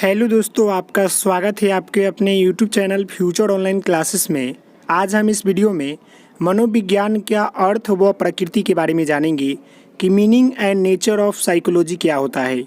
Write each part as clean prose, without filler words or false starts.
Hello दोस्तों, आपका स्वागत है आपके अपने YouTube channel future online classes में। आज हम इस वीडियो में मनोविज्ञान का अर्थ व प्रकृति के बारे में जानेंगे कि meaning and nature of psychology क्या होता है।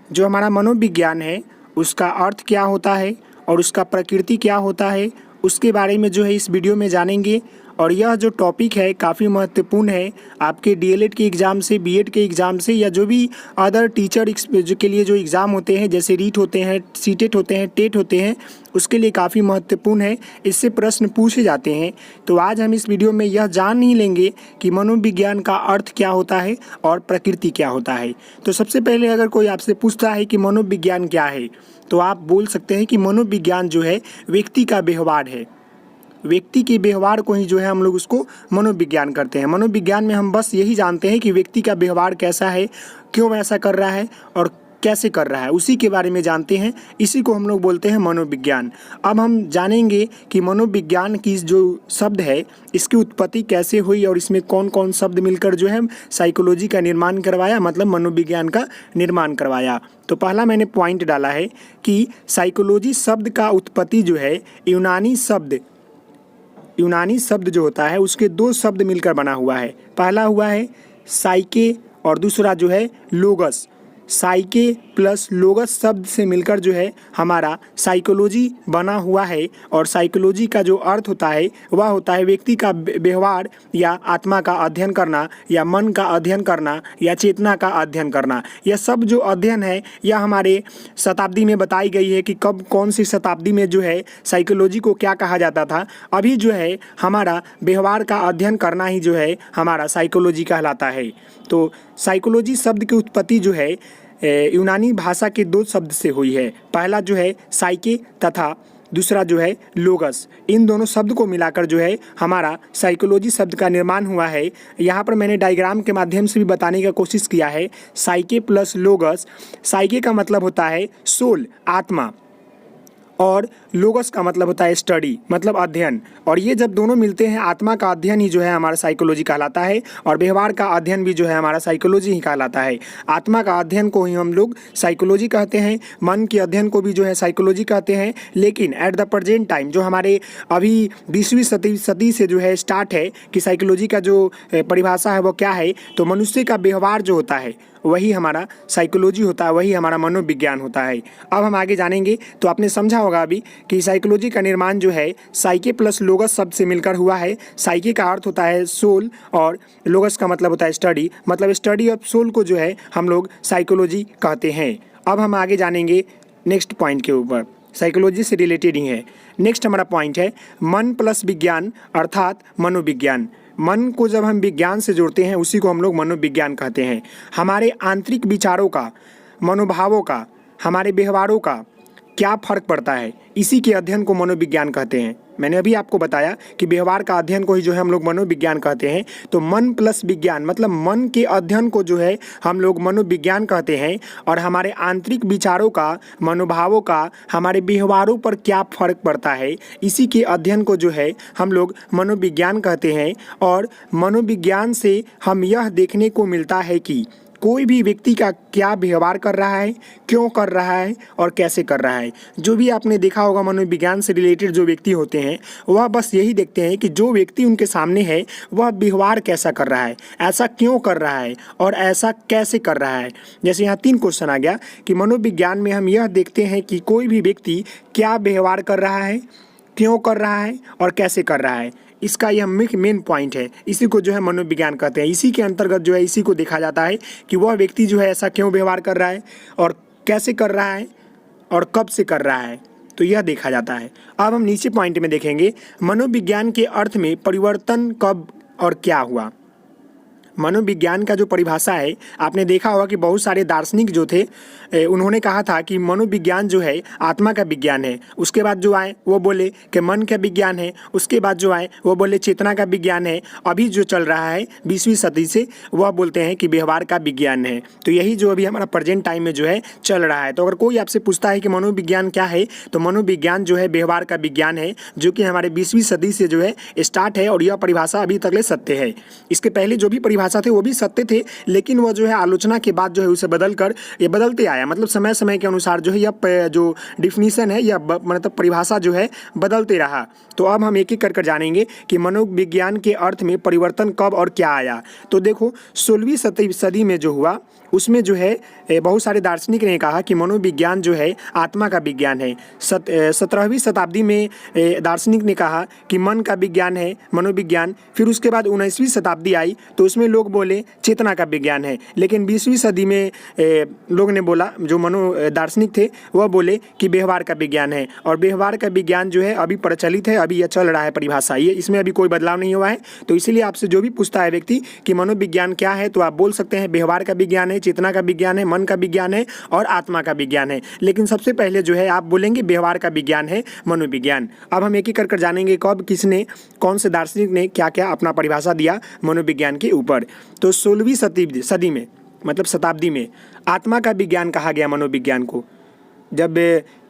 जो हमारा मनोविज्ञान है उसका अर्थ क्या होता है और उसका प्रकृति क्या होता है, उसके बारे में जो है इस वीडियो में जानेंगे। और यह जो टॉपिक है काफ़ी महत्वपूर्ण है आपके डीएलएड के एग्ज़ाम से, बीएड के एग्ज़ाम से, या जो भी अदर टीचर के लिए जो एग्ज़ाम होते हैं जैसे रीट होते हैं, सीटेट होते हैं, टेट होते हैं, उसके लिए काफ़ी महत्वपूर्ण है। इससे प्रश्न पूछे जाते हैं। तो आज हम इस वीडियो में यह जान ही लेंगे कि मनोविज्ञान का अर्थ क्या होता है और प्रकृति क्या होता है। तो सबसे पहले अगर कोई आपसे पूछता है कि मनोविज्ञान क्या है, तो आप बोल सकते हैं कि मनोविज्ञान जो है व्यक्ति का व्यवहार है। व्यक्ति के व्यवहार को ही जो है हम लोग उसको मनोविज्ञान करते हैं। मनोविज्ञान में हम बस यही जानते हैं कि व्यक्ति का व्यवहार कैसा है, क्यों ऐसा कर रहा है और कैसे कर रहा है, उसी के बारे में जानते हैं। इसी को हम लोग बोलते हैं मनोविज्ञान। अब हम जानेंगे कि मनोविज्ञान की जो शब्द है इसकी उत्पत्ति कैसे हुई और इसमें कौन कौन शब्द मिलकर जो है साइकोलॉजी का निर्माण करवाया, मतलब मनोविज्ञान का निर्माण करवाया। तो पहला मैंने पॉइंट डाला है कि साइकोलॉजी शब्द का उत्पत्ति जो है यूनानी शब्द जो होता है उसके दो शब्द मिलकर बना हुआ है। पहला हुआ है साइके और दूसरा जो है लोगस। साइके प्लस लोगस शब्द से मिलकर जो है हमारा साइकोलॉजी बना हुआ है। और साइकोलॉजी का जो अर्थ होता है वह होता है व्यक्ति का व्यवहार या आत्मा का अध्ययन करना, या मन का अध्ययन करना, या चेतना का अध्ययन करना। यह सब जो अध्ययन है यह हमारे शताब्दी में बताई गई है कि कब कौन सी शताब्दी में जो है साइकोलॉजी को क्या कहा जाता था। अभी जो है हमारा व्यवहार का अध्ययन करना ही जो है हमारा साइकोलॉजी कहलाता है। तो साइकोलॉजी शब्द की उत्पत्ति जो है यूनानी भाषा के दो शब्द से हुई है। पहला जो है साइके तथा दूसरा जो है लोगस। इन दोनों शब्द को मिलाकर जो है हमारा साइकोलॉजी शब्द का निर्माण हुआ है। यहाँ पर मैंने डायग्राम के माध्यम से भी बताने का कोशिश किया है। साइके प्लस लोगस। साइके का मतलब होता है सोल, आत्मा, और लोगस का मतलब होता है स्टडी, मतलब अध्ययन। और ये जब दोनों मिलते हैं, आत्मा का अध्ययन ही जो है हमारा साइकोलॉजी कहलाता है, और व्यवहार का अध्ययन भी जो है हमारा साइकोलॉजी ही कहलाता है। आत्मा का अध्ययन को ही हम लोग साइकोलॉजी कहते हैं, मन के अध्ययन को भी जो है साइकोलॉजी कहते हैं। लेकिन एट द प्रेजेंट टाइम जो हमारे अभी 20वीं सदी से जो है स्टार्ट है कि साइकोलॉजी का जो परिभाषा है वो क्या है, तो मनुष्य का व्यवहार जो होता है वही हमारा साइकोलॉजी होता है, वही हमारा मनोविज्ञान होता है। अब हम आगे जानेंगे। तो आपने समझा होगा अभी कि साइकोलॉजी का निर्माण जो है साइके प्लस लोगस शब्द से मिलकर हुआ है। साइके का अर्थ होता है सोल और लोगस का मतलब होता है स्टडी, मतलब स्टडी ऑफ सोल को जो है हम लोग साइकोलॉजी कहते हैं। अब हम आगे जानेंगे नेक्स्ट पॉइंट के ऊपर, साइकोलॉजी से रिलेटेड ही है। नेक्स्ट हमारा पॉइंट है मन प्लस विज्ञान अर्थात मनोविज्ञान। मन को जब हम विज्ञान से जोड़ते हैं उसी को हम लोग मनोविज्ञान कहते हैं। हमारे आंतरिक विचारों का, मनोभावों का, हमारे व्यवहारों का क्या फर्क पड़ता है, इसी के अध्ययन को मनोविज्ञान कहते हैं। मैंने अभी आपको बताया कि व्यवहार का अध्ययन को ही जो है हम लोग मनोविज्ञान कहते हैं। तो मन प्लस विज्ञान मतलब मन के अध्ययन को जो है हम लोग मनोविज्ञान कहते हैं। और हमारे आंतरिक विचारों का, मनोभावों का, हमारे व्यवहारों पर क्या फर्क पड़ता है, इसी के अध्ययन को जो है हम लोग मनोविज्ञान कहते हैं। और मनोविज्ञान से हम यह देखने को मिलता है कि कोई भी व्यक्ति का क्या व्यवहार कर रहा है, क्यों कर रहा है और कैसे कर रहा है। जो भी आपने देखा होगा मनोविज्ञान से रिलेटेड जो व्यक्ति होते हैं वह बस यही देखते हैं कि जो व्यक्ति उनके सामने है वह व्यवहार कैसा कर रहा है, ऐसा क्यों कर रहा है और ऐसा कैसे कर रहा है। जैसे यहाँ 3 क्वेश्चन आ गया कि मनोविज्ञान में हम यह देखते हैं कि कोई भी व्यक्ति क्या व्यवहार कर रहा है, क्यों कर रहा है और कैसे कर रहा है। इसका यह मेन पॉइंट है, इसी को जो है मनोविज्ञान कहते हैं। इसी के अंतर्गत जो है इसी को देखा जाता है कि वह व्यक्ति जो है ऐसा क्यों व्यवहार कर रहा है और कैसे कर रहा है और कब से कर रहा है, तो यह देखा जाता है। अब हम नीचे पॉइंट में देखेंगे मनोविज्ञान के अर्थ में परिवर्तन कब और क्या हुआ। मनोविज्ञान का जो परिभाषा है आपने देखा होगा कि बहुत सारे दार्शनिक जो थे उन्होंने कहा था कि मनोविज्ञान जो है आत्मा का विज्ञान है। उसके बाद जो आए वो बोले कि मन का विज्ञान है। उसके बाद जो आए वो बोले चेतना का विज्ञान है। अभी जो चल रहा है 20वीं सदी से वह बोलते हैं कि व्यवहार का विज्ञान है। तो यही जो अभी हमारा प्रेजेंट टाइम में जो है चल रहा है। तो अगर कोई आपसे पूछता है कि मनोविज्ञान क्या है, तो मनोविज्ञान जो है व्यवहार का विज्ञान है, जो कि हमारे 20वीं सदी से जो है स्टार्ट है और यह परिभाषा अभी तक ले सत्य है। इसके पहले जो भी परिभाषा परिभाषा थे वो भी सत्य थे, लेकिन वह जो है आलोचना के बाद जो है उसे बदलकर ये बदलते आया। मतलब समय समय के अनुसार जो है यह जो डिफिनीशन है या मतलब परिभाषा जो है बदलते रहा। तो अब हम एक एक कर जानेंगे कि मनोविज्ञान के अर्थ में परिवर्तन कब और क्या आया। तो देखो 16वीं सदी में जो हुआ उसमें जो है बहुत सारे दार्शनिक ने कहा कि मनोविज्ञान जो है आत्मा का विज्ञान है। 17वीं शताब्दी में दार्शनिक ने कहा कि मन का विज्ञान है मनोविज्ञान। फिर उसके बाद 19वीं शताब्दी आई तो उसमें लोग बोले चेतना का विज्ञान है। लेकिन 20वीं सदी में लोग ने बोला, जो दार्शनिक थे वह बोले कि व्यवहार का विज्ञान है। और व्यवहार का विज्ञान जो है अभी प्रचलित है, अभी यह चल रहा है परिभाषा, ये इसमें अभी कोई बदलाव नहीं हुआ है। तो इसीलिए आपसे जो भी पूछता है व्यक्ति कि मनोविज्ञान क्या है तो आप बोल सकते हैं व्यवहार का विज्ञान है, चेतना का विज्ञान है, मन का विज्ञान है और आत्मा का विज्ञान है। लेकिन सबसे पहले जो है आप बोलेंगे व्यवहार का विज्ञान है मनोविज्ञान। अब हम एक एक कर जानेंगे कब किसने, कौन से दार्शनिक ने क्या क्या अपना परिभाषा दिया मनोविज्ञान के ऊपर। तो 16वीं सदी में मतलब शताब्दी में आत्मा का विज्ञान कहा गया मनोविज्ञान को। जब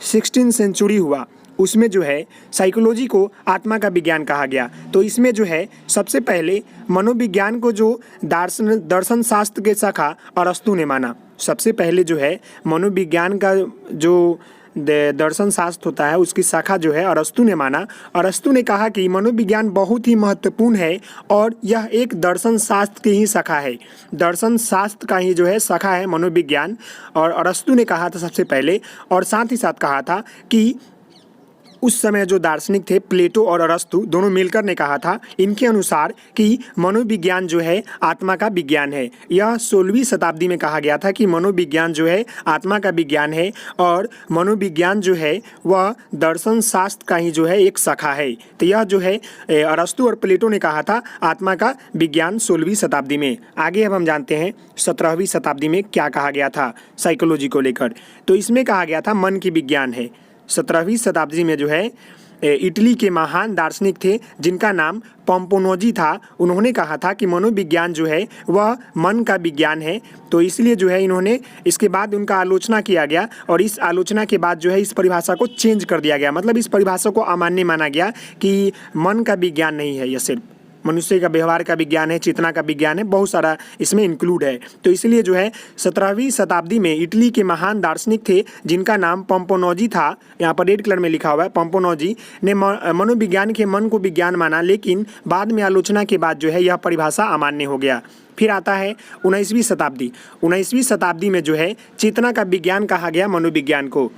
16वीं सेंचुरी हुआ उसमें जो है साइकोलॉजी को आत्मा का विज्ञान कहा गया। तो इसमें जो है सबसे पहले मनोविज्ञान को जो दर्शन शास्त्र के शाखा अरस्तु ने माना। सबसे पहले जो है मनोविज्ञान का जो दर्शन शास्त्र होता है उसकी शाखा जो है अरस्तु ने माना। अरस्तु ने कहा कि मनोविज्ञान बहुत ही महत्वपूर्ण है और यह एक दर्शन शास्त्र की ही शाखा है, दर्शन शास्त्र का ही जो है शाखा है मनोविज्ञान। और अरस्तु ने कहा था सबसे पहले, और साथ ही साथ कहा था कि उस समय जो दार्शनिक थे प्लेटो और अरस्तु दोनों मिलकर ने कहा था इनके अनुसार कि मनोविज्ञान जो है आत्मा का विज्ञान है। यह 16वीं शताब्दी में कहा गया था कि मनोविज्ञान जो है आत्मा का विज्ञान है और मनोविज्ञान जो है वह दर्शन शास्त्र का ही जो है एक शाखा है। तो यह जो है अरस्तु और प्लेटो ने कहा था आत्मा का विज्ञान 16वीं शताब्दी में। आगे अब हम जानते हैं 17वीं शताब्दी में क्या कहा गया था साइकोलॉजी को लेकर। तो इसमें कहा गया था मन की विज्ञान है। 17वीं शताब्दी में जो है इटली के महान दार्शनिक थे जिनका नाम पोम्पोनोजी था। उन्होंने कहा था कि मनोविज्ञान जो है वह मन का विज्ञान है। तो इसलिए जो है इन्होंने इसके बाद उनका आलोचना किया गया और इस आलोचना के बाद जो है इस परिभाषा को चेंज कर दिया गया। मतलब इस परिभाषा को अमान्य माना गया कि मन का विज्ञान नहीं है, यह सिर्फ मनुष्य का व्यवहार का विज्ञान है, चेतना का विज्ञान है, बहुत सारा इसमें इंक्लूड है। तो इसलिए जो है 17वीं शताब्दी में इटली के महान दार्शनिक थे जिनका नाम पोम्पोनोजी था, यहाँ पर रेड कलर में लिखा हुआ है, पोम्पोनोजी ने मनोविज्ञान के मन को विज्ञान माना। लेकिन बाद में आलोचना के बाद जो है यह परिभाषा अमान्य हो गया। फिर आता है 19वीं शताब्दी। 19वीं शताब्दी में जो है चेतना का विज्ञान कहा गया मनोविज्ञान को।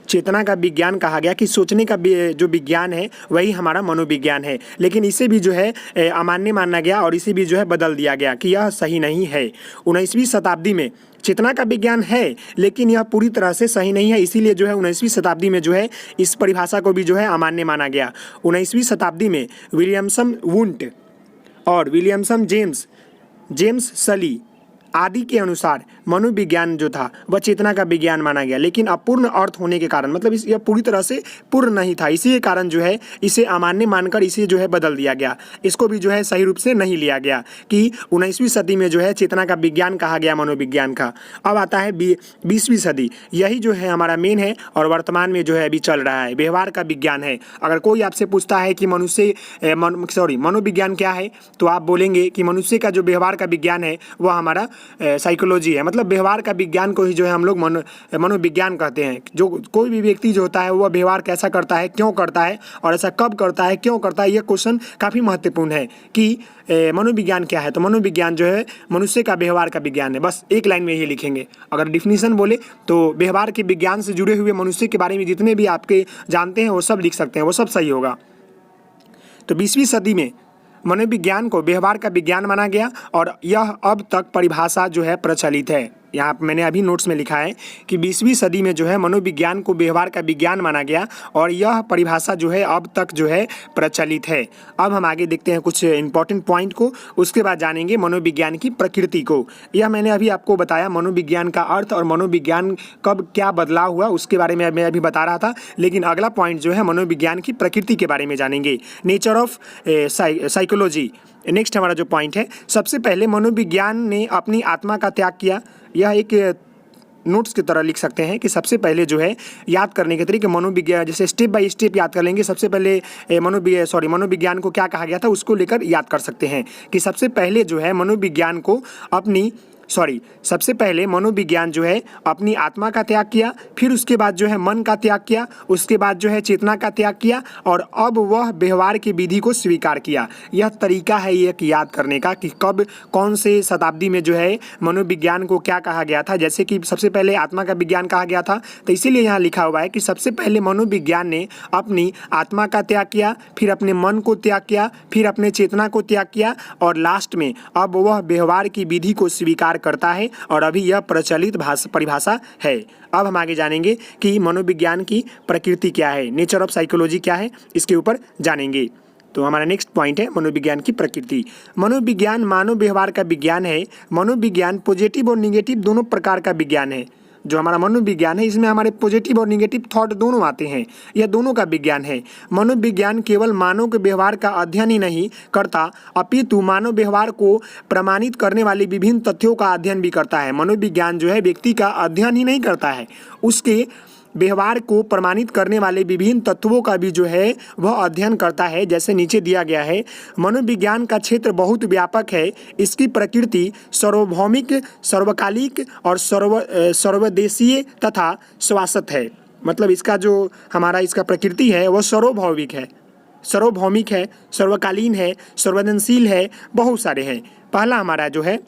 चेतना का विज्ञान कहा गया कि सोचने का जो विज्ञान है वही हमारा मनोविज्ञान है। लेकिन इसे भी जो है अमान्य माना गया और इसे भी जो है बदल दिया गया कि यह सही नहीं है। 19वीं शताब्दी में चेतना का विज्ञान है लेकिन यह पूरी तरह से सही नहीं है, इसीलिए जो है 19वीं शताब्दी में जो है इस परिभाषा को भी जो है अमान्य माना गया। 19वीं शताब्दी में विलियमसन वुंट और विलियमसन जेम्स सली आदि के अनुसार मनोविज्ञान जो था वह चेतना का विज्ञान माना गया। लेकिन अपूर्ण अर्थ होने के कारण, मतलब यह पूरी तरह से पूर्ण नहीं था, इसी के कारण जो है इसे अमान्य मानकर इसे जो है बदल दिया गया। इसको भी जो है सही रूप से नहीं लिया गया कि 19वीं सदी में जो है चेतना का विज्ञान कहा गया मनोविज्ञान का। अब आता है 20वीं सदी। यही जो है हमारा मेन है और वर्तमान में जो है अभी चल रहा है, व्यवहार का विज्ञान है। अगर कोई आपसे पूछता है कि मनोविज्ञान क्या है तो आप बोलेंगे कि मनुष्य का जो व्यवहार का विज्ञान है वह हमारा साइकोलॉजी है। मतलब व्यवहार का विज्ञान को ही जो है हम लोग मनोविज्ञान कहते हैं। जो कोई भी व्यक्ति जो होता है वह व्यवहार कैसा करता है, क्यों करता है और ऐसा कब करता है, क्यों करता है, यह क्वेश्चन काफ़ी महत्वपूर्ण है कि मनोविज्ञान क्या है। तो मनोविज्ञान जो है मनुष्य का व्यवहार का विज्ञान है। बस एक लाइन में यही लिखेंगे। अगर डिफिनीशन बोले तो व्यवहार के विज्ञान से जुड़े हुए मनुष्य के बारे में जितने भी आपके जानते हैं वो सब लिख सकते हैं, वो सब सही होगा। तो 20वीं सदी में मनोविज्ञान को व्यवहार का विज्ञान माना गया और यह अब तक परिभाषा जो है प्रचलित है। यहाँ मैंने अभी नोट्स में लिखा है कि 20वीं सदी में जो है मनोविज्ञान को व्यवहार का विज्ञान माना गया और यह परिभाषा जो है अब तक जो है प्रचलित है। अब हम आगे देखते हैं कुछ इंपॉर्टेंट पॉइंट को, उसके बाद जानेंगे मनोविज्ञान की प्रकृति को। यह मैंने अभी आपको बताया मनोविज्ञान का अर्थ और मनोविज्ञान कब क्या बदलाव हुआ उसके बारे में मैं अभी बता रहा था। लेकिन अगला पॉइंट जो है मनोविज्ञान की प्रकृति के बारे में जानेंगे, नेचर ऑफ साइकोलॉजी। नेक्स्ट हमारा जो पॉइंट है, सबसे पहले मनोविज्ञान ने अपनी आत्मा का त्याग किया। यह एक नोट्स की तरह लिख सकते हैं कि सबसे पहले जो है याद करने के तरीके मनोविज्ञान, जैसे स्टेप बाय स्टेप याद कर लेंगे। सबसे पहले मनोविज्ञान को क्या कहा गया था उसको लेकर याद कर सकते हैं कि सबसे पहले जो है मनोविज्ञान को सबसे पहले मनोविज्ञान जो है अपनी आत्मा का त्याग किया, फिर उसके बाद जो है मन का त्याग किया, उसके बाद जो है चेतना का त्याग किया और अब वह व्यवहार की विधि को स्वीकार किया। यह तरीका है एक याद करने का कि कब कौन से शताब्दी में जो है मनोविज्ञान को क्या कहा गया था। जैसे कि सबसे पहले आत्मा का विज्ञान कहा गया था, तो इसीलिए यहाँ लिखा हुआ है कि सबसे पहले मनोविज्ञान ने अपनी आत्मा का त्याग किया, फिर अपने मन को त्याग किया, फिर अपने चेतना को त्याग किया और लास्ट में अब वह व्यवहार की विधि को स्वीकार करता है और अभी यह प्रचलित परिभाषा है। अब हम आगे जानेंगे कि मनोविज्ञान की प्रकृति क्या है, नेचर ऑफ साइकोलॉजी क्या है, इसके ऊपर जानेंगे। तो हमारा नेक्स्ट पॉइंट है मनोविज्ञान की प्रकृति। मनोविज्ञान मानव व्यवहार का विज्ञान है। मनोविज्ञान पॉजिटिव और निगेटिव दोनों प्रकार का विज्ञान है। जो हमारा मनोविज्ञान है इसमें हमारे पॉजिटिव और निगेटिव थॉट दोनों आते हैं, यह दोनों का विज्ञान है। मनोविज्ञान केवल मानव के व्यवहार का अध्ययन ही नहीं करता, अपितु मानव व्यवहार को प्रमाणित करने वाले विभिन्न तथ्यों का अध्ययन भी करता है। मनोविज्ञान जो है व्यक्ति का अध्ययन ही नहीं करता है, उसके व्यवहार को प्रमाणित करने वाले विभिन्न तत्वों का भी जो है वह अध्ययन करता है। जैसे नीचे दिया गया है, मनोविज्ञान का क्षेत्र बहुत व्यापक है। इसकी प्रकृति सार्वभौमिक, सर्वकालिक और सर्वदेशीय तथा शाश्वत है। मतलब इसका जो हमारा इसका प्रकृति है वह सार्वभौमिक है, सर्वकालीन है, सर्वजनशील है, बहुत सारे हैं। पहला हमारा जो है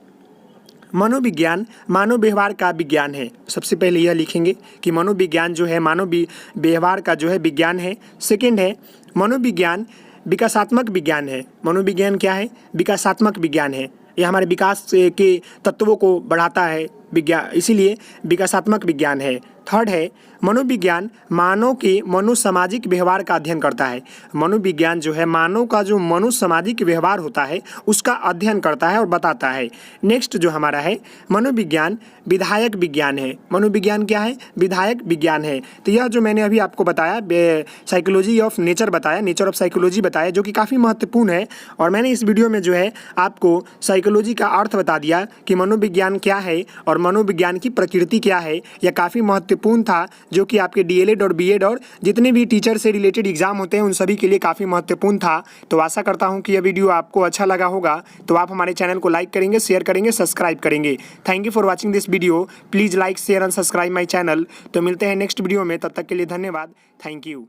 मनोविज्ञान मानव व्यवहार का विज्ञान है। सबसे पहले यह लिखेंगे कि मनोविज्ञान जो है मानव व्यवहार का जो है विज्ञान है। सेकंड है मनोविज्ञान विकासात्मक विज्ञान है। मनोविज्ञान क्या है? विकासात्मक विज्ञान है। यह हमारे विकास के तत्वों को बढ़ाता है विज्ञान, इसीलिए विकासात्मक विज्ञान है। थर्ड है मनोविज्ञान मानव के मनोसामाजिक व्यवहार का अध्ययन करता है। मनोविज्ञान जो है मानव का जो मनोसामाजिक व्यवहार होता है उसका अध्ययन करता है और बताता है। नेक्स्ट जो हमारा है मनोविज्ञान विधायक विज्ञान है। मनोविज्ञान क्या है? विधायक विज्ञान है। तो यह जो मैंने अभी आपको बताया साइकोलॉजी ऑफ नेचर बताया, नेचर ऑफ साइकोलॉजी बताया, जो कि काफ़ी महत्वपूर्ण है। और मैंने इस वीडियो में जो है आपको साइकोलॉजी का अर्थ बता दिया कि मनोविज्ञान क्या है और मनोविज्ञान की प्रकृति क्या है। यह काफ़ी महत्वपूर्ण था, जो कि आपके डीएलएड और बीएड और जितने भी टीचर से रिलेटेड एग्जाम होते हैं उन सभी के लिए काफ़ी महत्वपूर्ण था। तो आशा करता हूं कि यह वीडियो आपको अच्छा लगा होगा। तो आप हमारे चैनल को लाइक करेंगे, शेयर करेंगे, सब्सक्राइब करेंगे। Thank you for watching this video. Please like, share and subscribe my channel. तो मिलते हैं नेक्स्ट वीडियो में, तब तक के लिए धन्यवाद। Thank you.